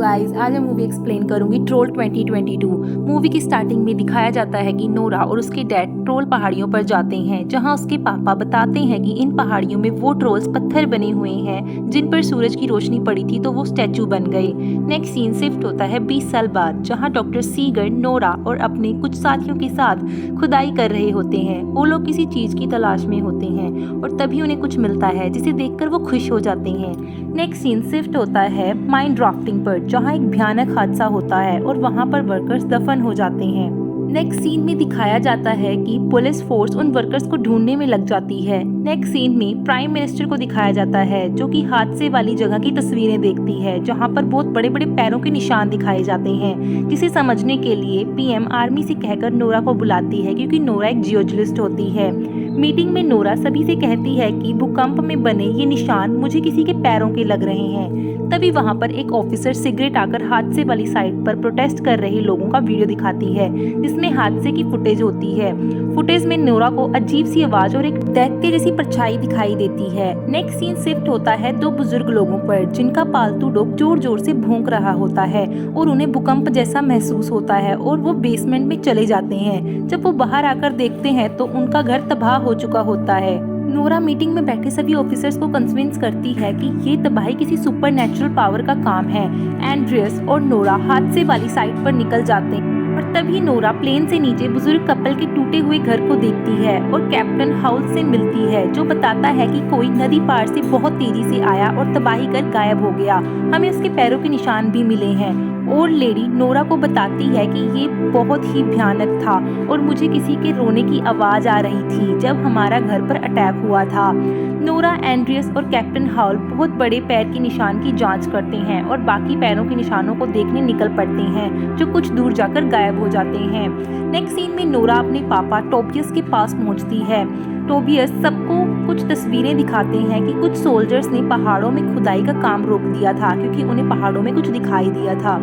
Guys, आज मैं movie explain करूंगी ट्रोल 2022। मूवी की स्टार्टिंग में दिखाया जाता है कि नोरा और उसके डैड ट्रोल पहाड़ियों पर जाते हैं, जहां उसके पापा बताते हैं कि इन पहाड़ियों में वो ट्रोल्स पत्थर बने हुए हैं जिन पर सूरज की रोशनी पड़ी थी तो वो स्टैचू बन गए। नेक्स्ट सीन शिफ्ट होता है 20 साल बाद, जहाँ डॉक्टर सीगर नोरा और अपने कुछ साथियों के साथ खुदाई कर रहे होते हैं। वो लोग किसी चीज की तलाश में होते हैं और तभी उन्हें कुछ मिलता है जिसे देखकर वो खुश हो जाते हैं। नेक्स्ट सीन शिफ्ट होता है माइन ड्राफ्टिंग पर, जहां एक भयानक हादसा होता है और वहां पर वर्कर्स दफन हो जाते हैं। नेक्स्ट सीन में दिखाया जाता है कि पुलिस फोर्स उन वर्कर्स को ढूंढने में लग जाती है। नेक्स्ट सीन में प्राइम मिनिस्टर को दिखाया जाता है, जो कि हादसे वाली जगह की तस्वीरें देखती है, जहां पर बहुत बड़े बड़े पैरों के निशान दिखाए जाते हैं, जिसे समझने के लिए पीएम आर्मी से कहकर नोरा को बुलाती है, क्योंकि नोरा एक जियोलॉजिस्ट होती है। मीटिंग में नोरा सभी से कहती है कि भूकंप में बने ये निशान मुझे किसी के पैरों के लग रहे हैं। तभी वहां पर एक ऑफिसर सिगरेट आकर हादसे वाली साइड पर प्रोटेस्ट कर रहे लोगों का वीडियो दिखाती है, जिसमें हादसे की फुटेज होती है। फुटेज में नोरा को अजीब सी आवाज और एक दैत्य जैसी परछाई दिखाई देती है। नेक्स्ट सीन शिफ्ट होता है दो बुजुर्ग लोगों पर, जिनका पालतू डॉग जोर जोर से भौंक रहा होता है और उन्हें भूकंप जैसा महसूस होता है और वो बेसमेंट में चले जाते हैं। जब वो बाहर आकर देखते हैं तो उनका घर तबाह हो चुका होता है। नोरा मीटिंग में बैठे सभी ऑफिसर्स को कन्विंस करती है कि ये तबाही किसी सुपर नेचुरल पावर का काम है। एंड्रियस और नोरा हादसे वाली साइड पर निकल जाते हैं और तभी नोरा प्लेन से नीचे बुजुर्ग कपल के टूटे हुए घर को देखती है और कैप्टन हाउल से मिलती है, जो बताता है कि कोई नदी पार से बहुत तेजी से आया और तबाही कर गायब हो गया। हमें उसके पैरों के निशान भी मिले हैं। और लेडी नोरा को बताती है कि ये बहुत ही भयानक था और मुझे किसी के रोने की आवाज आ रही थी जब हमारा घर पर अटैक हुआ था। नोरा, एंड्रियस और कैप्टन हाउल बहुत बड़े पैर के निशान की जांच करते हैं और बाकी पैरों के निशानों को देखने निकल पड़ते हैं, जो कुछ दूर जाकर गायब हो जाते हैं। नेक्स्ट सीन में नोरा अपने पापा टोबियस के पास पहुंचती है। टोबियस सबको कुछ तस्वीरें दिखाते हैं कि कुछ सोल्जर्स ने पहाड़ों में खुदाई का काम रोक दिया था, क्योंकि उन्हें पहाड़ों में कुछ दिखाई दिया था।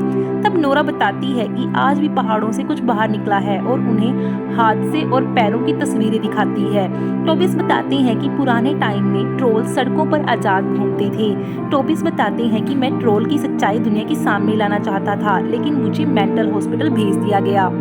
तब नोरा बताती है कि आज भी पहाड़ों से कुछ बाहर निकला है और उन्हें हादसे और पैरों की तस्वीरें दिखाती है। टोबियस बताते हैं कि पुराने टाइम में ट्रोल सड़कों पर आजाद घूमते थे। टोबियस बताते हैं कि मैं ट्रोल की सच्चाई दुनिया के सामने लाना चाहता था, लेकिन मुझे मेंटल हॉस्पिटल भेज दिया गया।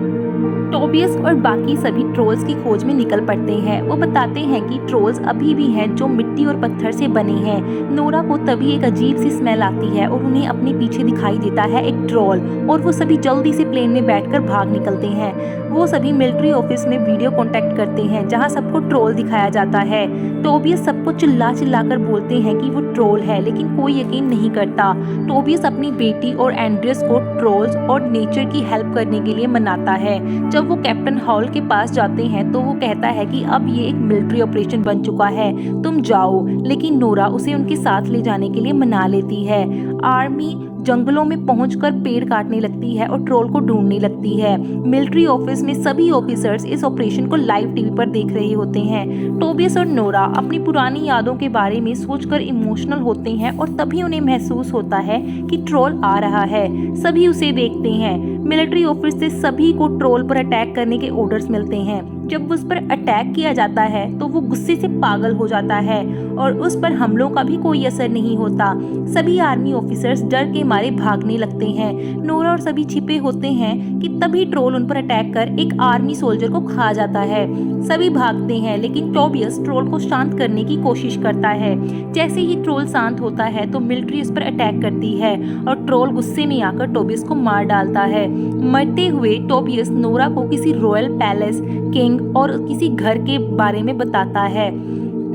टोबियस और बाकी सभी ट्रोल्स की खोज में निकल पड़ते हैं। वो बताते हैं कि ट्रोल्स अभी भी हैं जो मिट्टी और पत्थर से बने हैं। नोरा को तभी एक अजीब सी स्मेल आती है और उन्हें अपने पीछे दिखाई देता है एक ट्रोल, और वो सभी जल्दी से प्लेन में बैठकर भाग निकलते हैं। वो सभी मिलिट्री ऑफिस में वीडियो कांटेक्ट करते हैं, जहां सबको ट्रोल दिखाया जाता है। टोबियस सबको चिल्ला कर बोलते हैं कि वो ट्रोल है, लेकिन कोई यकीन नहीं करता। टोबियस अपनी बेटी और एंड्रियस को ट्रोल्स और नेचर की हेल्प करने के लिए मनाता है। जब वो कैप्टन हाउल के पास जाते हैं तो वो कहता है कि अब ये एक मिलिट्री ऑपरेशन बन चुका है, तुम जाओ, लेकिन नोरा उसे उनके साथ ले जाने के लिए मना लेती है। आर्मी जंगलों में पहुंचकर पेड़ काटने लगती है और ट्रोल को ढूंढने लगती है। मिलिट्री ऑफिस में सभी ऑफिसर्स इस ऑपरेशन को लाइव टीवी पर देख रहे होते हैं। टोबियस और नोरा अपनी पुरानी यादों के बारे में सोचकर इमोशनल होते हैं और तभी उन्हें महसूस होता है कि ट्रोल आ रहा है। सभी उसे देखते हैं। मिलिट्री ऑफिस से सभी को ट्रोल पर अटैक करने के ऑर्डर्स मिलते हैं। जब उस पर अटैक किया जाता है तो वो गुस्से से पागल हो जाता है और उस पर हमलों का भी कोई असर नहीं होता। सभी आर्मी ऑफिसर्स डर के मारे भागने लगते हैं। नोरा और सभी छिपे होते हैं कि तभी ट्रोल उन पर अटैक कर एक आर्मी सोल्जर को खा जाता है। सभी भागते हैं, लेकिन टोबियस ट्रोल को शांत करने की कोशिश करता है। जैसे ही ट्रोल शांत होता है तो मिलिट्री उस पर अटैक करती है और ट्रोल गुस्से में आकर टोबियस को मार डालता है। मरते हुए टोबियस नोरा को किसी रॉयल पैलेस, किंग और किसी घर के बारे में बताता है।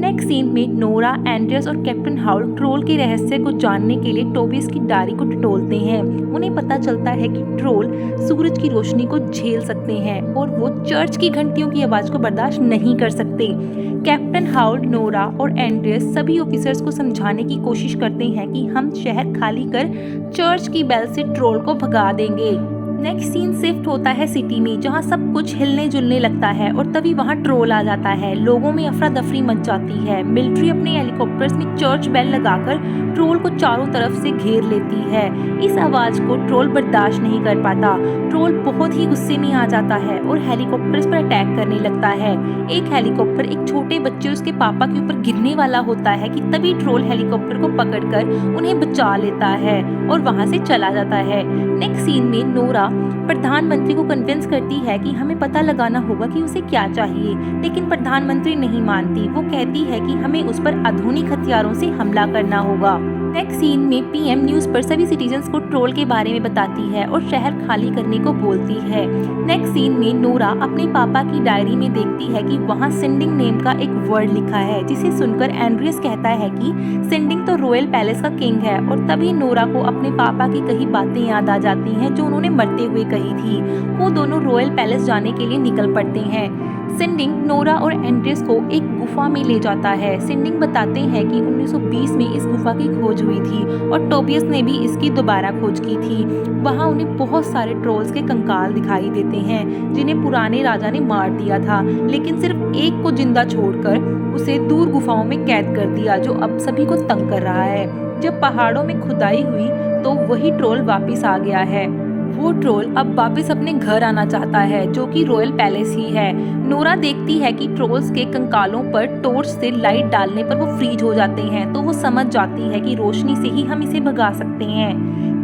नेक्स्ट सीन में नोरा, एंड्रियस और कैप्टन हाउल ट्रोल के रहस्य को जानने के लिए टोबियस की डायरी को टटोलते हैं। उन्हें पता चलता है कि ट्रोल सूरज की रोशनी को झेल सकते हैं और वो चर्च की घंटियों की आवाज को बर्दाश्त नहीं कर सकते। कैप्टन हाउल, नोरा और एंड्रियस सभी ऑफिसर्स को समझाने की कोशिश करते हैं कि हम शहर खाली कर चर्च की बेल से ट्रोल को भगा देंगे। नेक्स्ट सीन शिफ्ट होता है सिटी में, जहां सब कुछ हिलने जुलने लगता है और तभी वहां ट्रोल आ जाता है। लोगों में अफरा दफरी मच जाती है। मिलिट्री अपने हेलीकॉप्टर्स में चर्च बेल लगाकर ट्रोल को चारों तरफ से घेर लेती है। इस आवाज को ट्रोल बर्दाश्त नहीं कर पाता। ट्रोल बहुत ही गुस्से में आ जाता है और हेलीकॉप्टर्स पर अटैक करने लगता है। एक हेलीकॉप्टर एक छोटे बच्चे उसके पापा के ऊपर गिरने वाला होता है कि तभी ट्रोल हेलीकॉप्टर को पकड़कर उन्हें बचा लेता है और वहां से चला जाता है। नेक्स्ट सीन में नोरा प्रधानमंत्री को कन्विंस करती है कि हमें पता लगाना होगा कि उसे क्या चाहिए, लेकिन प्रधानमंत्री नहीं मानती। वो कहती है कि हमें उस पर आधुनिक हथियारों से हमला करना होगा। नेक्स्ट सीन में पीएम न्यूज पर सभी सिटीजन्स को ट्रोल के बारे में बताती है और शहर खाली करने को बोलती है। नेक्स्ट सीन में नोरा अपने पापा की डायरी में देखती है कि वहाँ सिंडिंग नेम का एक वर्ड लिखा है, जिसे सुनकर एंड्रियस कहता है कि सिंडिंग तो रॉयल पैलेस का किंग है। और तभी नोरा को अपने पापा की कही बातें याद आ जाती हैं जो उन्होंने मरते हुए कही थी। वो दोनों रॉयल पैलेस जाने के लिए निकल पड़ते हैं। सिंडिंग नोरा और एंड्रियस को एक गुफा में ले जाता है। सिंडिंग बताते हैं कि 1920 में इस गुफा की खोज हुई थी और टोबियस ने भी इसकी दोबारा खोज की थी। वहाँ उन्हें बहुत सारे ट्रोल्स के कंकाल दिखाई देते हैं जिन्हें पुराने राजा ने मार दिया था, लेकिन सिर्फ एक को जिंदा छोड़कर उसे दूर गुफाओं में कैद कर दिया, जो अब सभी को तंग कर रहा है। जब पहाड़ों में खुदाई हुई तो वही ट्रोल वापिस आ गया है। वो ट्रोल अब वापस अपने घर आना चाहता है, जो कि रॉयल पैलेस ही है। नोरा देखती है कि ट्रोल्स के कंकालों पर टॉर्च से लाइट डालने पर वो फ्रीज हो जाते हैं, तो वो समझ जाती है कि रोशनी से ही हम इसे भगा सकते हैं।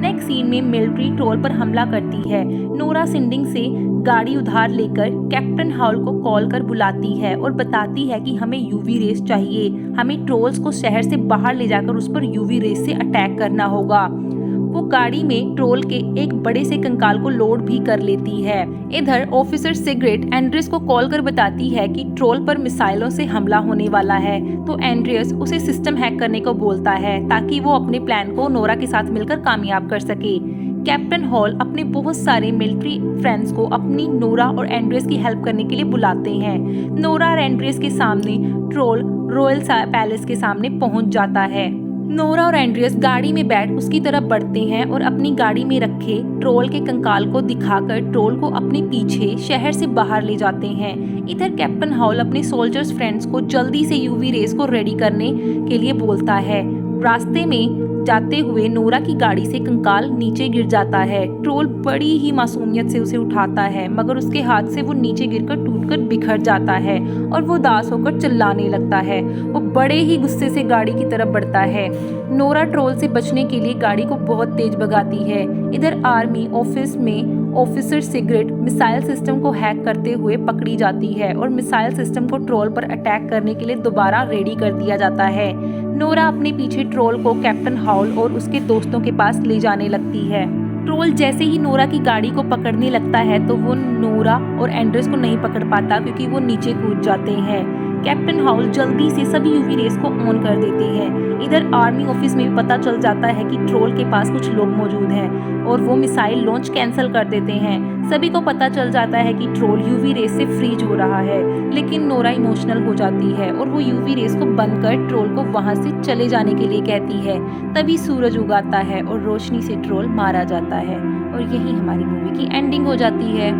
नेक्स्ट सीन में मिलिट्री ट्रोल पर हमला करती है। नोरा सिंडिंग से गाड़ी उधार लेकर कैप्टन हाउल को कॉल कर बुलाती है और बताती है कि हमें यूवी रेस चाहिए। हमें ट्रोल्स को शहर से बाहर ले जाकर उस पर यूवी रेस से अटैक करना होगा। वो गाड़ी में ट्रोल के एक बड़े से कंकाल को लोड भी कर लेती है। इधर ऑफिसर सिगरेट एंड्रियस को कॉल कर बताती है कि ट्रोल पर मिसाइलों से हमला होने वाला है, तो एंड्रियस उसे सिस्टम हैक करने को बोलता है ताकि वो अपने प्लान को नोरा के साथ मिलकर कामयाब कर सके। कैप्टन हॉल अपने बहुत सारे मिलिट्री फ्रेंड्स को अपनी नोरा और एंड्रियस की हेल्प करने के लिए बुलाते हैं। नोरा और एंड्रियस के सामने ट्रोल रॉयल पैलेस के सामने पहुंच जाता है। नोरा और एंड्रियस गाड़ी में बैठ उसकी तरफ बढ़ते हैं और अपनी गाड़ी में रखे ट्रोल के कंकाल को दिखाकर ट्रोल को अपने पीछे शहर से बाहर ले जाते हैं। इधर कैप्टन हाउल अपने सोल्जर्स फ्रेंड्स को जल्दी से यूवी रेस को रेडी करने के लिए बोलता है। रास्ते में जाते हुए नोरा की गाड़ी से कंकाल नीचे गिर जाता है। ट्रोल बड़ी ही मासूमियत से उसे उठाता है, मगर उसके हाथ से वो नीचे गिरकर टूटकर बिखर जाता है और वो उदास होकर चिल्लाने लगता है। वो बड़े ही गुस्से से गाड़ी की तरफ बढ़ता है। नोरा ट्रोल से बचने के लिए गाड़ी को बहुत तेज भगाती है। इधर आर्मी ऑफिस में ऑफिसर सिगरेट मिसाइल सिस्टम को हैक करते हुए पकड़ी जाती है और मिसाइल सिस्टम को ट्रोल पर अटैक करने के लिए दोबारा रेडी कर दिया जाता है। नोरा अपने पीछे ट्रोल को कैप्टन हाउल और उसके दोस्तों के पास ले जाने लगती है। ट्रोल जैसे ही नोरा की गाड़ी को पकड़ने लगता है तो वो नोरा और एंड्रियस को नहीं पकड़ पाता, क्योंकि वो नीचे कूद जाते हैं। कैप्टन हाउल जल्दी से सभी यूवी रेस को ऑन कर देते हैं। इधर आर्मी ऑफिस में भी पता चल जाता है कि ट्रोल के पास कुछ लोग मौजूद हैं और वो मिसाइल लॉन्च कैंसिल कर देते हैं। सभी को पता चल जाता है कि ट्रोल यूवी रेस से फ्रीज हो रहा है, लेकिन नोरा इमोशनल हो जाती है और वो यूवी रेस को बंद कर ट्रोल को वहां से चले जाने के लिए कहती है। तभी सूरज उगाता है और रोशनी से ट्रोल मारा जाता है और यही हमारी मूवी की एंडिंग हो जाती है।